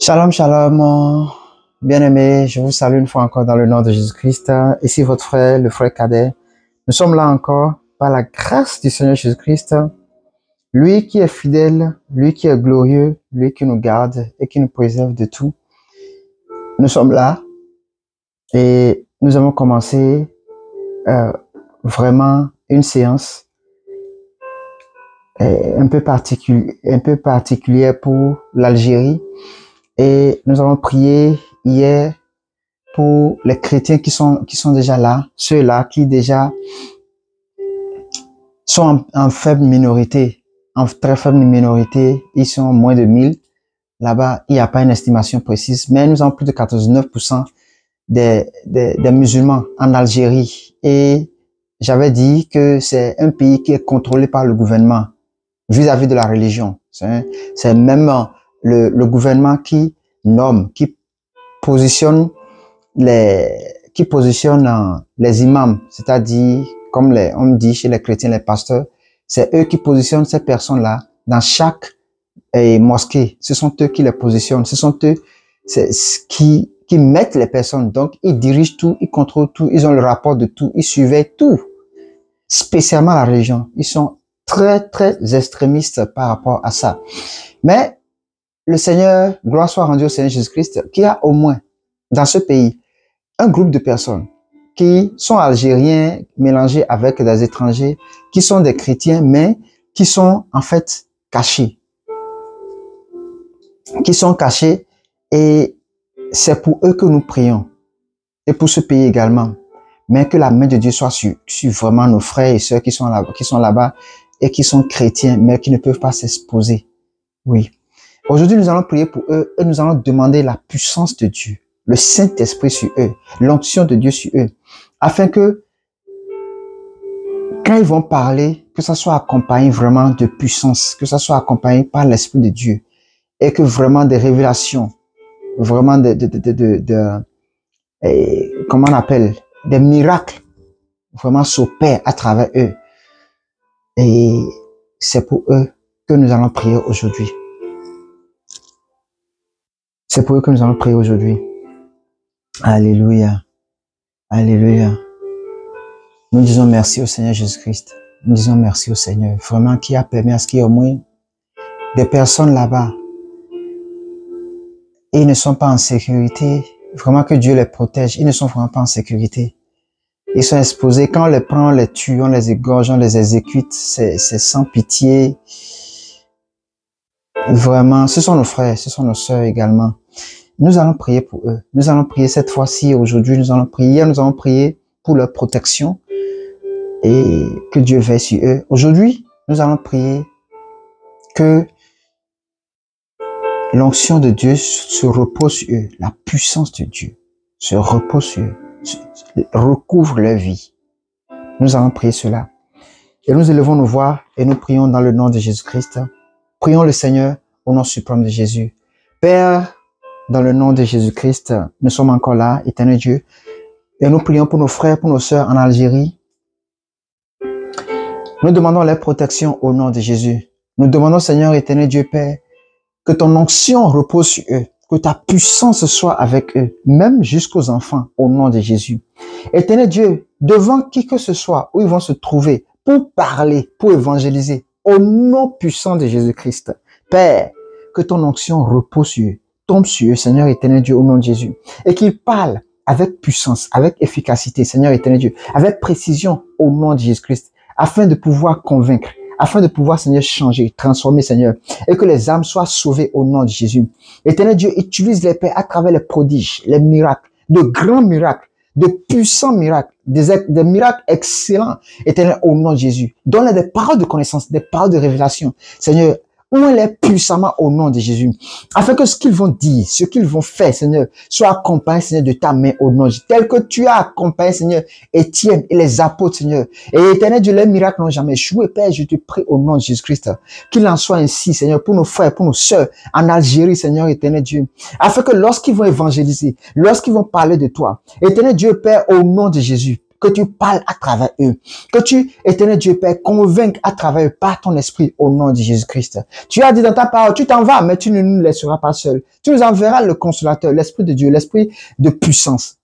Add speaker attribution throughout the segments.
Speaker 1: Shalom, shalom, bien-aimés, je vous salue une fois encore dans le nom de Jésus-Christ. Ici votre frère, le frère cadet. Nous sommes là encore par la grâce du Seigneur Jésus-Christ, lui qui est fidèle, lui qui est glorieux, lui qui nous garde et qui nous préserve de tout. Nous sommes là et nous avons commencé vraiment une séance un peu particulière pour l'Algérie. Et nous avons prié hier pour les chrétiens qui sont déjà là, ceux-là qui déjà sont en faible minorité, en très faible minorité, ils sont moins de 1000. Là-bas, il n'y a pas une estimation précise, mais nous avons plus de 99% des musulmans en Algérie. Et j'avais dit que c'est un pays qui est contrôlé par le gouvernement vis-à-vis de la religion. C'est même le gouvernement qui nomme, qui positionne les imams, c'est-à-dire, comme on dit chez les chrétiens, les pasteurs, c'est eux qui positionnent ces personnes-là dans chaque mosquée. Ce sont eux qui les positionnent, ce sont eux qui mettent les personnes. Donc, ils dirigent tout, ils contrôlent tout, ils ont le rapport de tout, ils surveillent tout, spécialement la religion. Ils sont très, très extrémistes par rapport à ça. Mais le Seigneur, gloire soit rendue au Seigneur Jésus-Christ, qui a au moins dans ce pays un groupe de personnes qui sont algériens mélangés avec des étrangers, qui sont des chrétiens, mais qui sont en fait cachés. Qui sont cachés, et c'est pour eux que nous prions. Et pour ce pays également. Mais que la main de Dieu soit sur vraiment nos frères et sœurs qui sont là-bas et qui sont chrétiens, mais qui ne peuvent pas s'exposer. Oui. Aujourd'hui, nous allons prier pour eux et nous allons demander la puissance de Dieu, le Saint-Esprit sur eux, l'onction de Dieu sur eux, afin que quand ils vont parler, que ça soit accompagné vraiment de puissance, que ça soit accompagné par l'Esprit de Dieu, et que vraiment des révélations, vraiment comment on appelle, des miracles, vraiment s'opèrent à travers eux. Et c'est pour eux que nous allons prier aujourd'hui. C'est pour eux que nous allons prier aujourd'hui. Alléluia. Alléluia. Nous disons merci au Seigneur Jésus-Christ. Nous disons merci au Seigneur, vraiment, qui a permis à ce qu'il y ait au moins des personnes là-bas. Et ils ne sont pas en sécurité. Vraiment que Dieu les protège. Ils ne sont vraiment pas en sécurité. Ils sont exposés. Quand on les prend, on les tue, on les égorge, on les exécute. C'est sans pitié. Vraiment, ce sont nos frères, ce sont nos sœurs également. Nous allons prier pour eux. Nous allons prier cette fois-ci, aujourd'hui, nous allons prier. Hier, nous allons prier pour leur protection et que Dieu veille sur eux. Aujourd'hui, nous allons prier que l'onction de Dieu se repose sur eux, la puissance de Dieu se repose sur eux, recouvre leur vie. Nous allons prier cela. Et nous élevons nos voix et nous prions dans le nom de Jésus-Christ. Prions le Seigneur au nom suprême de Jésus. Père, dans le nom de Jésus-Christ, nous sommes encore là, éternel Dieu. Et nous prions pour nos frères, pour nos sœurs en Algérie. Nous demandons leur protection au nom de Jésus. Nous demandons, Seigneur, éternel Dieu, Père, que ton onction repose sur eux, que ta puissance soit avec eux, même jusqu'aux enfants, au nom de Jésus. Éternel Dieu, devant qui que ce soit, où ils vont se trouver, pour parler, pour évangéliser, au nom puissant de Jésus-Christ. Père, que ton onction repose sur eux, tombe sur eux, Seigneur éternel Dieu, au nom de Jésus, et qu'ils parlent avec puissance, avec efficacité, Seigneur éternel Dieu, avec précision, au nom de Jésus-Christ, afin de pouvoir convaincre, afin de pouvoir, Seigneur, changer, transformer, Seigneur, et que les âmes soient sauvées au nom de Jésus. Éternel Dieu, utilise les pères à travers les prodiges, les miracles, de grands miracles, de puissants miracles, des miracles excellents, éternel, au nom de Jésus. Donne-les des paroles de connaissance, des paroles de révélation, Seigneur, ouvre-les puissamment au nom de Jésus, afin que ce qu'ils vont dire, ce qu'ils vont faire, Seigneur, soit accompagné, Seigneur, de ta main au nom de Jésus, tel que tu as accompagné, Seigneur, Étienne et les apôtres, Seigneur. Et éternel Dieu, les miracles n'ont jamais échoué. Père, je te prie au nom de Jésus-Christ, qu'il en soit ainsi, Seigneur, pour nos frères, pour nos sœurs, en Algérie, Seigneur, éternel Dieu, afin que lorsqu'ils vont évangéliser, lorsqu'ils vont parler de toi, éternel Dieu, Père, au nom de Jésus, que tu parles à travers eux, que tu, éternel Dieu Père, convainques à travers eux par ton esprit au nom de Jésus-Christ. Tu as dit dans ta parole, tu t'en vas, mais tu ne nous laisseras pas seuls. Tu nous enverras le consolateur, l'esprit de Dieu, l'esprit de puissance.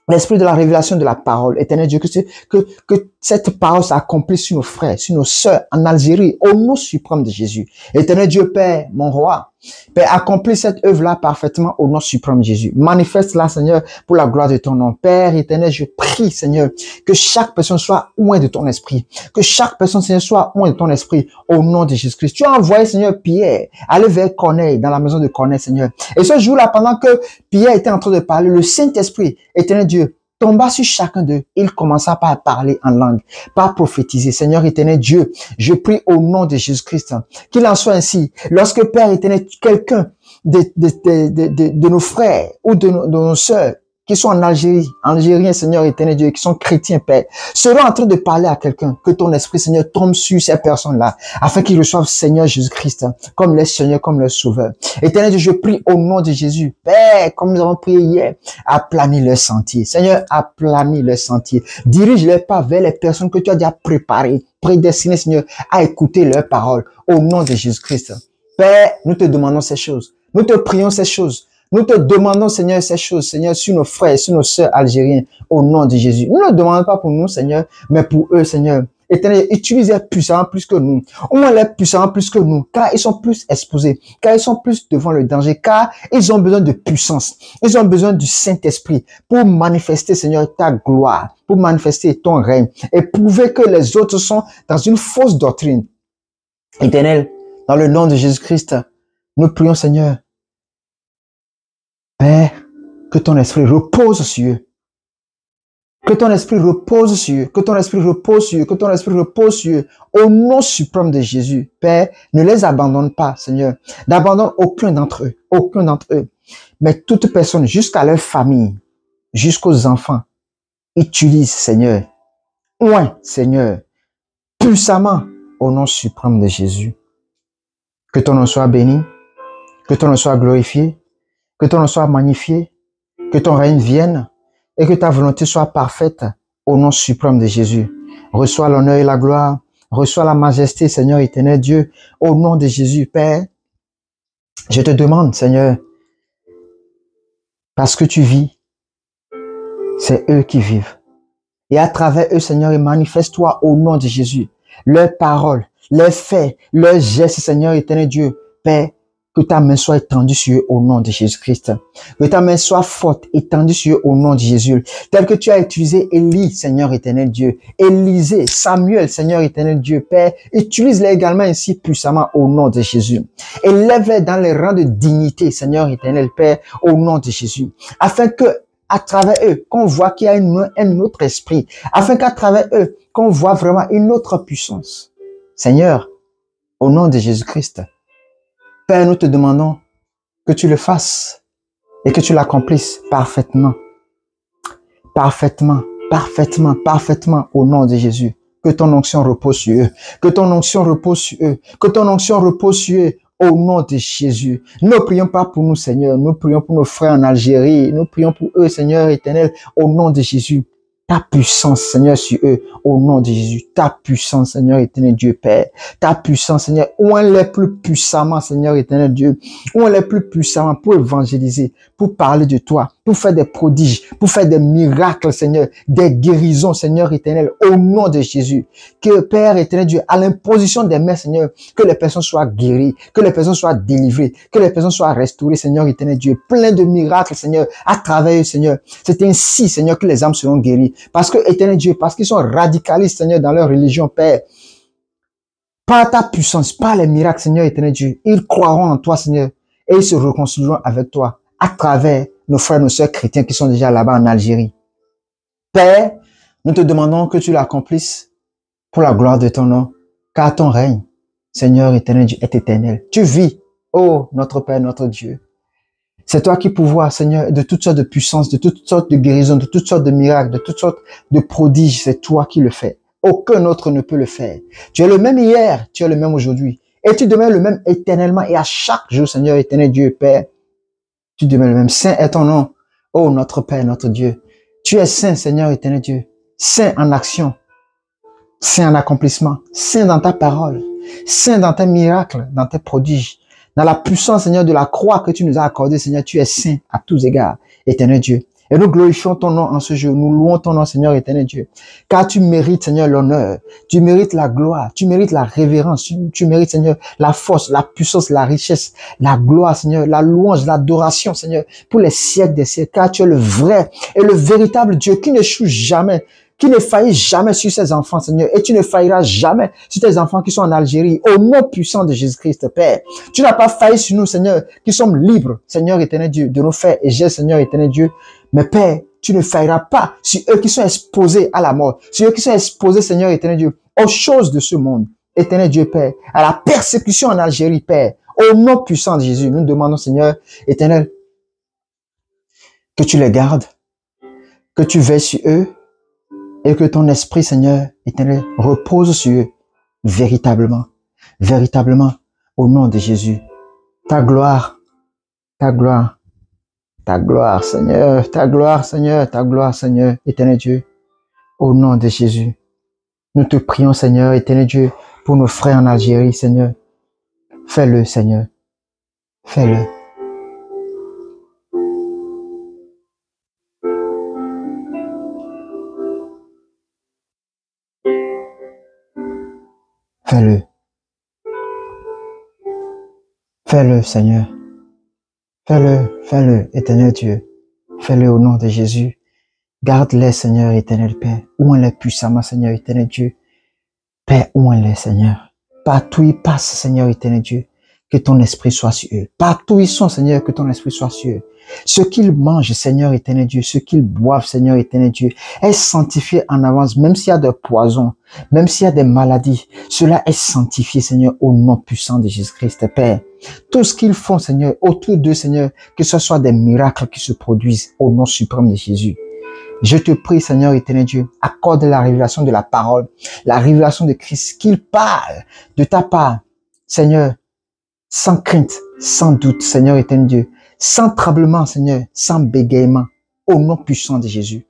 Speaker 1: L'esprit de la révélation de la parole, éternel Dieu, que cette parole s'accomplisse sur nos frères, sur nos sœurs en Algérie, au nom suprême de Jésus. Éternel Dieu, Père, mon roi, Père, accomplis cette œuvre-là parfaitement au nom suprême de Jésus. Manifeste-la, Seigneur, pour la gloire de ton nom. Père éternel, je prie, Seigneur, que chaque personne soit loin de ton esprit. Que chaque personne, Seigneur, soit loin de ton esprit au nom de Jésus-Christ. Tu as envoyé, Seigneur, Pierre, aller vers Corneille, dans la maison de Corneille, Seigneur. Et ce jour-là, pendant que Pierre était en train de parler, le Saint-Esprit, éternel Dieu, tomba sur chacun d'eux. Il commença par parler en langue, par prophétiser. Seigneur éternel Dieu, je prie au nom de Jésus-Christ, qu'il en soit ainsi. Lorsque Père éternel, quelqu'un de nos frères ou de nos sœurs qui sont en Algérie, Algériens, Seigneur éternel Dieu, qui sont chrétiens, Père, seront en train de parler à quelqu'un, que ton esprit, Seigneur, tombe sur ces personnes-là, afin qu'ils reçoivent, Seigneur Jésus-Christ, comme leur Seigneur, comme leur Sauveur. Éternel Dieu, je prie au nom de Jésus, Père, comme nous avons prié hier, aplanis leur sentier. Seigneur, aplanis leur sentier. Dirige-les pas vers les personnes que tu as déjà préparées, prédestinées, Seigneur, à écouter leurs paroles, au nom de Jésus-Christ. Père, nous te demandons ces choses. Nous te prions ces choses. Nous te demandons, Seigneur, ces choses, Seigneur, sur nos frères, sur nos sœurs algériens, au nom de Jésus. Nous ne demandons pas pour nous, Seigneur, mais pour eux, Seigneur. Éternel, utilise-les puissamment plus que nous. Au moins les puissamment plus que nous, car ils sont plus exposés, car ils sont plus devant le danger, car ils ont besoin de puissance. Ils ont besoin du Saint-Esprit pour manifester, Seigneur, ta gloire, pour manifester ton règne et prouver que les autres sont dans une fausse doctrine. Éternel, dans le nom de Jésus-Christ, nous prions, Seigneur, Père, que ton esprit repose sur eux. Que ton esprit repose sur eux. Que ton esprit repose sur eux. Que ton esprit repose sur eux. Au nom suprême de Jésus. Père, ne les abandonne pas, Seigneur. N'abandonne aucun d'entre eux. Aucun d'entre eux. Mais toute personne, jusqu'à leur famille, jusqu'aux enfants, utilise, Seigneur. Oint, Seigneur. Puissamment, au nom suprême de Jésus. Que ton nom soit béni. Que ton nom soit glorifié. Que ton nom soit magnifié, que ton règne vienne et que ta volonté soit parfaite au nom suprême de Jésus. Reçois l'honneur et la gloire, reçois la majesté, Seigneur éternel Dieu, au nom de Jésus, Père. Je te demande, Seigneur, parce que tu vis, c'est eux qui vivent. Et à travers eux, Seigneur, manifeste-toi au nom de Jésus. Leurs paroles, leurs faits, leurs gestes, Seigneur éternel Dieu, Père, que ta main soit étendue sur eux au nom de Jésus-Christ. Que ta main soit forte, étendue sur eux au nom de Jésus. Tel que tu as utilisé Élie, Seigneur éternel Dieu. Élisée, Samuel, Seigneur éternel Dieu, Père. Utilise-les également ainsi puissamment au nom de Jésus. Élève-les dans les rangs de dignité, Seigneur éternel Père, au nom de Jésus. Afin que, à travers eux, qu'on voit qu'il y a un autre esprit. Afin qu'à travers eux, qu'on voit vraiment une autre puissance. Seigneur, au nom de Jésus-Christ, Père, nous te demandons que tu le fasses et que tu l'accomplisses parfaitement. Parfaitement, parfaitement, parfaitement au nom de Jésus. Que ton onction repose sur eux. Que ton onction repose sur eux. Que ton onction repose sur eux au nom de Jésus. Nous ne prions pas pour nous, Seigneur. Nous prions pour nos frères en Algérie. Nous prions pour eux, Seigneur éternel, au nom de Jésus. Ta puissance, Seigneur, sur eux, au nom de Jésus. Ta puissance, Seigneur, éternel Dieu, Père. Ta puissance, Seigneur, où elle est plus puissamment, Seigneur, éternel Dieu. Où elle est plus puissamment pour évangéliser, pour parler de toi, pour faire des prodiges, pour faire des miracles, Seigneur, des guérisons, Seigneur, éternel, au nom de Jésus. Que, Père, éternel Dieu, à l'imposition des mains, Seigneur, que les personnes soient guéries, que les personnes soient délivrées, que les personnes soient restaurées, Seigneur, éternel Dieu. Plein de miracles, Seigneur, à travers eux, Seigneur. C'est ainsi, Seigneur, que les âmes seront guéries. Parce que, éternel Dieu, parce qu'ils sont radicalistes, Seigneur, dans leur religion, Père, par ta puissance, par les miracles, Seigneur, éternel Dieu, ils croiront en toi, Seigneur, et ils se réconcilieront avec toi, à travers nos frères et nos sœurs chrétiens qui sont déjà là-bas en Algérie. Père, nous te demandons que tu l'accomplisses pour la gloire de ton nom, car ton règne, Seigneur, éternel Dieu, est éternel. Tu vis, oh, notre Père, notre Dieu. C'est toi qui pouvoir, Seigneur, de toutes sortes de puissances, de toutes sortes de guérisons, de toutes sortes de miracles, de toutes sortes de prodiges. C'est toi qui le fais. Aucun autre ne peut le faire. Tu es le même hier, tu es le même aujourd'hui. Et tu demeures le même éternellement et à chaque jour, Seigneur, éternel Dieu, Père. Tu demeures le même. Saint est ton nom. Oh, notre Père, notre Dieu. Tu es saint, Seigneur, éternel Dieu. saint en action, saint en accomplissement, saint dans ta parole, saint dans tes miracles, dans tes prodiges, dans la puissance, Seigneur, de la croix que tu nous as accordée, Seigneur, tu es saint à tous égards, éternel Dieu. Et nous glorifions ton nom en ce jour. Nous louons ton nom, Seigneur éternel Dieu. Car tu mérites, Seigneur, l'honneur. Tu mérites la gloire. Tu mérites la révérence. Tu mérites, Seigneur, la force, la puissance, la richesse, la gloire, Seigneur, la louange, l'adoration, Seigneur, pour les siècles des siècles. Car tu es le vrai et le véritable Dieu qui n'échoue jamais, qui ne faillit jamais sur ses enfants, Seigneur. Et tu ne failliras jamais sur tes enfants qui sont en Algérie, au nom puissant de Jésus-Christ, Père. Tu n'as pas failli sur nous, Seigneur, qui sommes libres, Seigneur éternel Dieu, de nos faits et gestes, Seigneur éternel Dieu. Mais Père, tu ne failliras pas sur eux qui sont exposés à la mort, sur eux qui sont exposés, Seigneur éternel Dieu, aux choses de ce monde, éternel Dieu, Père, à la persécution en Algérie, Père. Au nom puissant de Jésus, nous demandons, Seigneur éternel, que tu les gardes, que tu veilles sur eux, et que ton esprit, Seigneur éternel, repose sur eux, véritablement, véritablement, au nom de Jésus. Ta gloire, ta gloire, ta gloire, Seigneur, ta gloire, Seigneur, ta gloire, Seigneur, éternel Dieu, au nom de Jésus. Nous te prions, Seigneur, éternel Dieu, pour nos frères en Algérie, Seigneur. Fais-le, Seigneur. Fais-le. Fais-le. Fais-le, Seigneur. Fais-le, fais-le, éternel Dieu. Fais-le au nom de Jésus. Garde-les, Seigneur, éternel Père. Ouvre-les puissamment, Seigneur, éternel Dieu. Père, ouvre-les, Seigneur. Partout ils passent, Seigneur, éternel Dieu. Que ton esprit soit sur eux. Partout ils sont, Seigneur, que ton esprit soit sur eux. Ce qu'ils mangent, Seigneur, éternel Dieu, ce qu'ils boivent, Seigneur, éternel Dieu, est sanctifié en avance, même s'il y a des poisons, même s'il y a des maladies. Cela est sanctifié, Seigneur, au nom puissant de Jésus-Christ, Père. Tout ce qu'ils font, Seigneur, autour d'eux, Seigneur, que ce soit des miracles qui se produisent au nom suprême de Jésus. Je te prie, Seigneur éternel Dieu, accorde la révélation de la parole, la révélation de Christ, qu'il parle de ta part, Seigneur, sans crainte, sans doute, Seigneur éternel Dieu, sans tremblement, Seigneur, sans bégaiement, au nom puissant de Jésus.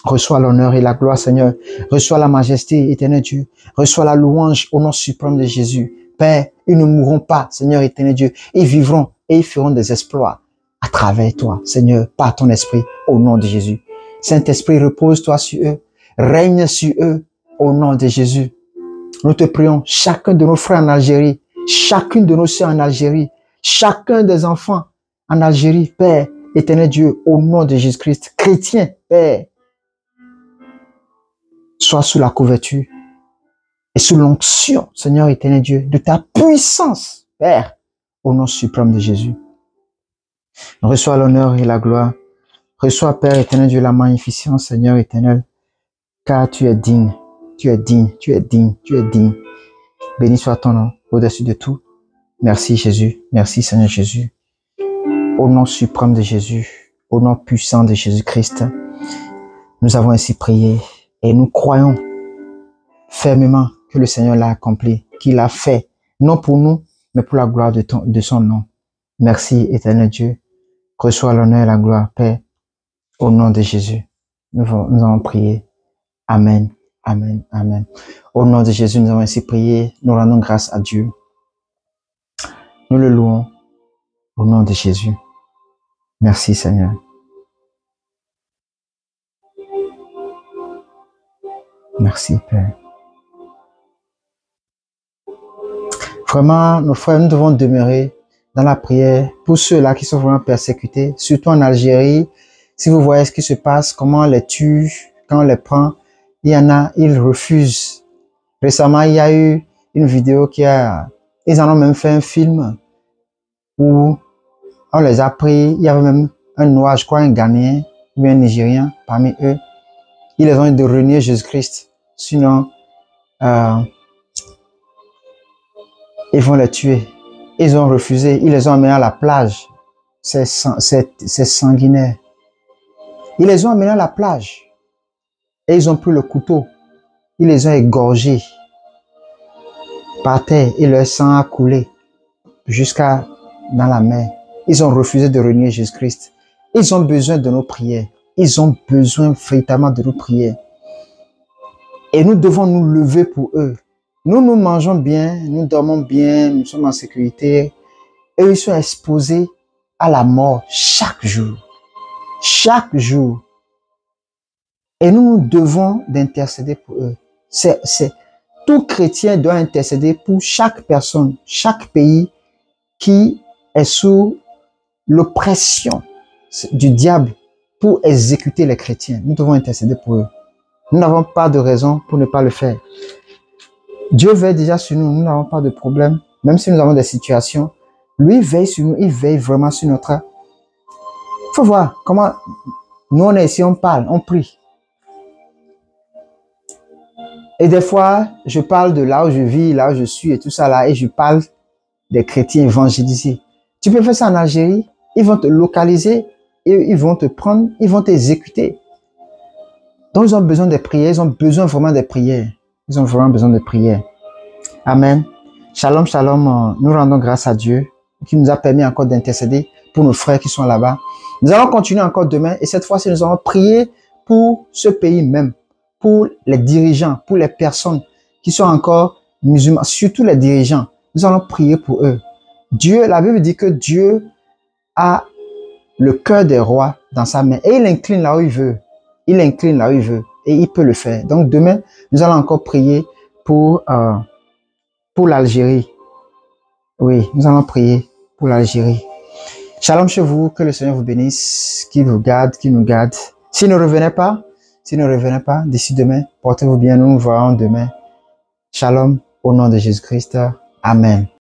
Speaker 1: Reçois l'honneur et la gloire, Seigneur. Reçois la majesté, éternel Dieu. Reçois la louange au nom suprême de Jésus. Père, ils ne mourront pas, Seigneur éternel Dieu. Ils vivront et ils feront des exploits à travers toi, Seigneur, par ton esprit, au nom de Jésus. Saint-Esprit, repose-toi sur eux. Règne sur eux, au nom de Jésus. Nous te prions, chacun de nos frères en Algérie, chacune de nos sœurs en Algérie, chacun des enfants en Algérie, Père, éternel Dieu, au nom de Jésus-Christ, chrétien, Père, sois sous la couverture et sous l'onction, Seigneur éternel Dieu, de ta puissance, Père, au nom suprême de Jésus. Reçois l'honneur et la gloire. Reçois, Père éternel Dieu, la magnificence, Seigneur éternel, car tu es digne, tu es digne, tu es digne, tu es digne. Béni soit ton nom au-dessus de tout. Merci Jésus, merci Seigneur Jésus. Au nom suprême de Jésus, au nom puissant de Jésus-Christ, nous avons ainsi prié et nous croyons fermement que le Seigneur l'a accompli, qu'il l'a fait, non pour nous, mais pour la gloire de son nom. Merci éternel Dieu. Reçois l'honneur et la gloire, Père. Au nom de Jésus, nous avons prié. Amen, amen, amen. Au nom de Jésus, nous avons ainsi prié. Nous rendons grâce à Dieu. Nous le louons. Au nom de Jésus. Merci Seigneur. Merci Père. Vraiment, nos frères, nous devons demeurer dans la prière pour ceux-là qui sont vraiment persécutés, surtout en Algérie. Si vous voyez ce qui se passe, comment on les tue, quand on les prend, il y en a, ils refusent. Récemment, il y a eu une vidéo ils en ont même fait un film où on les a pris, il y avait même un noir, je crois un Ghanéen ou un Nigérien parmi eux. Ils les ont dit de renier Jésus-Christ, sinon ils vont les tuer. Ils ont refusé, ils les ont amenés à la plage. C'est sanguinaire. Ils les ont amenés à la plage et ils ont pris le couteau. Ils les ont égorgés par terre et leur sang a coulé jusqu'à dans la mer. Ils ont refusé de renier Jésus-Christ. Ils ont besoin de nos prières. Ils ont besoin véritablement de nos prières. Et nous devons nous lever pour eux. Nous mangeons bien, nous dormons bien, nous sommes en sécurité. Eux, ils sont exposés à la mort chaque jour. Chaque jour. Et nous devons d'intercéder pour eux. Tout chrétien doit intercéder pour chaque personne, chaque pays qui est sous l'oppression du diable pour exécuter les chrétiens. Nous devons intercéder pour eux. Nous n'avons pas de raison pour ne pas le faire. Dieu veille déjà sur nous. Nous n'avons pas de problème. Même si nous avons des situations, lui veille sur nous. Il veille vraiment sur notre... Il faut voir comment nous, on est ici, on parle, on prie. Et des fois, je parle de là où je vis, là où je suis et tout ça là, et je parle des chrétiens évangélisés. Tu peux faire ça en Algérie, ils vont te localiser, et ils vont te prendre, ils vont t'exécuter. Donc, ils ont besoin de prières, ils ont besoin vraiment de prières. Ils ont vraiment besoin de prières. Amen. Shalom, shalom. Nous rendons grâce à Dieu qui nous a permis encore d'intercéder pour nos frères qui sont là-bas. Nous allons continuer encore demain et cette fois-ci, nous allons prier pour ce pays même, pour les dirigeants, pour les personnes qui sont encore musulmans, surtout les dirigeants. Nous allons prier pour eux. Dieu, la Bible dit que Dieu a le cœur des rois dans sa main et il incline là où il veut. Il incline là où il veut et il peut le faire. Donc demain, nous allons encore prier pour l'Algérie. Oui, nous allons prier pour l'Algérie. Shalom chez vous, que le Seigneur vous bénisse, qu'il vous garde, qu'il nous garde. S'il ne revenait pas, d'ici demain, portez-vous bien, nous nous voyons demain. Shalom, au nom de Jésus-Christ. Amen.